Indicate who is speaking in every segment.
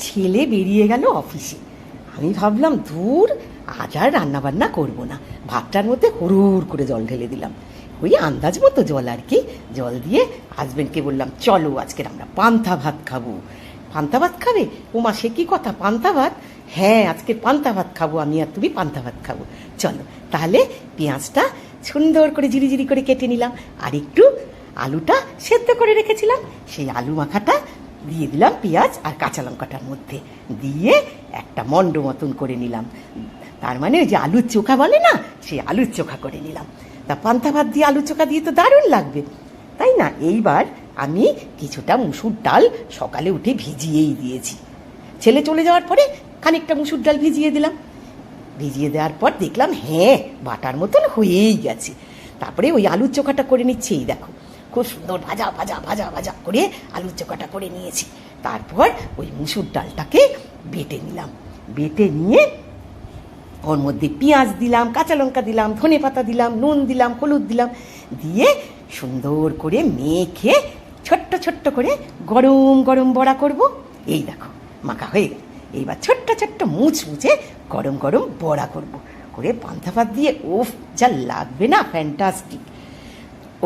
Speaker 1: ছেলে বেরিয়ে গেল অফিসে। আমি ভাবলাম ধুর, আজ আর রান্নাবান্না করবো না, ভাতটার মধ্যে হুড়ুর করে জল ঢেলে দিলাম, ওই আন্দাজ মতো জল আর কি। জল দিয়ে হাজবেন্ডকে বললাম, চলো আজকের আমরা পান্তা ভাত খাবো। পান্তা ভাত খাবে? ওমা, সে কি কথা, পান্তা ভাত? হ্যাঁ, আজকে পান্তা ভাত খাবো, আমি আর তুমি পান্তা ভাত খাবো। চলো তাহলে পেঁয়াজটা সুন্দর করে ঝিরি করে কেটে নিলাম, আর একটু আলুটা সেদ্ধ করে রেখেছিলাম, সেই আলু মাখাটা দিয়ে দিলাম পেঁয়াজ আর কাঁচা লঙ্কাটার মধ্যে, দিয়ে একটা মণ্ড মতন করে নিলাম। তার মানে ওই যে আলুর চোখা বলে না, সেই আলুর চোখা করে নিলাম। তা পান্তা ভাত দিয়ে আলু চোখা দিয়ে তো দারুণ লাগবে, তাই না? এইবার আমি কিছুটা মুসুর ডাল সকালে উঠে ভিজিয়েই দিয়েছি। ছেলে চলে যাওয়ার পরে খানিকটা মুসুর ডাল ভিজিয়ে দিলাম। ভিজিয়ে দেওয়ার পর দেখলাম হ্যাঁ, বাটার মতন হয়েই গেছে। তারপরে ওই আলুর চোখাটা করে নিচ্ছি, এই দেখো খুব সুন্দর ভাজা ভাজা ভাজা ভাজা করে আলুর চোখাটা করে নিয়েছি। তারপর ওই মুসুর ডালটাকে বেটে নিলাম, বেটে নিয়ে ওর মধ্যে পেঁয়াজ দিলাম, কাঁচা লঙ্কা দিলাম, ধনে পাতা দিলাম, নুন দিলাম, হলুদ দিলাম, দিয়ে সুন্দর করে মেখে ছোট্ট ছোট্ট করে গরম গরম বড়া করব। এই দেখো মাখা হয়ে গেল। এইবার ছোট্ট ছোট্ট মুচমুচে গরম গরম বড়া করব, করে পান্তা ভাত দিয়ে ওফ যা লাগবে না, ফ্যান্টাস্টিক।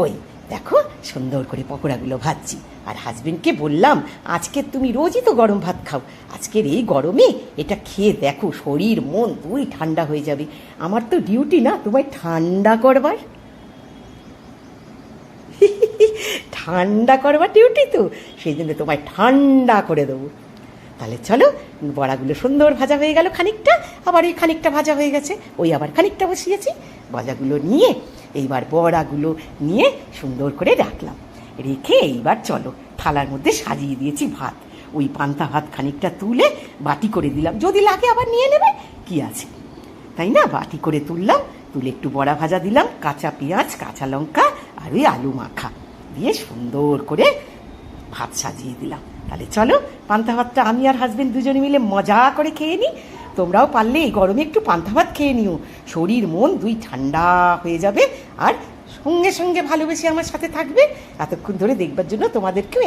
Speaker 1: ওই দেখো সুন্দর করে পকোড়াগুলো ভাজছি, আর হাজবেন্ডকে বললাম, আজকে তুমি রোজই তো গরম ভাত খাও, আজকের এই গরমে এটা খেয়ে দেখো, শরীর মন দুই ঠান্ডা হয়ে যাবে। আমার তো ডিউটি না তোমায় ঠান্ডা করবার, ঠান্ডা করবার ডিউটি তো, সেই জন্য তোমায় ঠান্ডা করে দেবো। তাহলে চলো, বড়াগুলো সুন্দর ভাজা হয়ে গেল খানিকটা, আবার এই খানিকটা ভাজা হয়ে গেছে, ওই আবার খানিকটা বসিয়েছি। ভাজাগুলো নিয়ে এইবার বড়াগুলো নিয়ে সুন্দর করে রাখলাম, রেখে এইবার চলো থালার মধ্যে সাজিয়ে দিয়েছি ভাত। ওই পান্তা ভাত খানিকটা তুলে বাটি করে দিলাম, যদি লাগে আবার নিয়ে নেবে, কি আছে, তাই না? বাটি করে তুললাম, তুলে একটু বড়া ভাজা দিলাম, কাঁচা পেঁয়াজ, কাঁচা লঙ্কা আর ওই আলু মাখা দিয়ে সুন্দর করে ভাত সাজিয়ে দিলাম। তাহলে চলো পান্তা ভাতটা আমি আর হাজবেন্ড দুজনে মিলে মজা করে খেয়ে নিই। তোমরাও পারলে এই গরমে একটু পান্তা ভাত খেয়ে নিও, শরীর মন দুই ঠান্ডা হয়ে যাবে, আর সঙ্গে সঙ্গে ভালোবেসে আমার সাথে থাকবে। এতক্ষণ ধরে দেখবার জন্য তোমাদেরকেও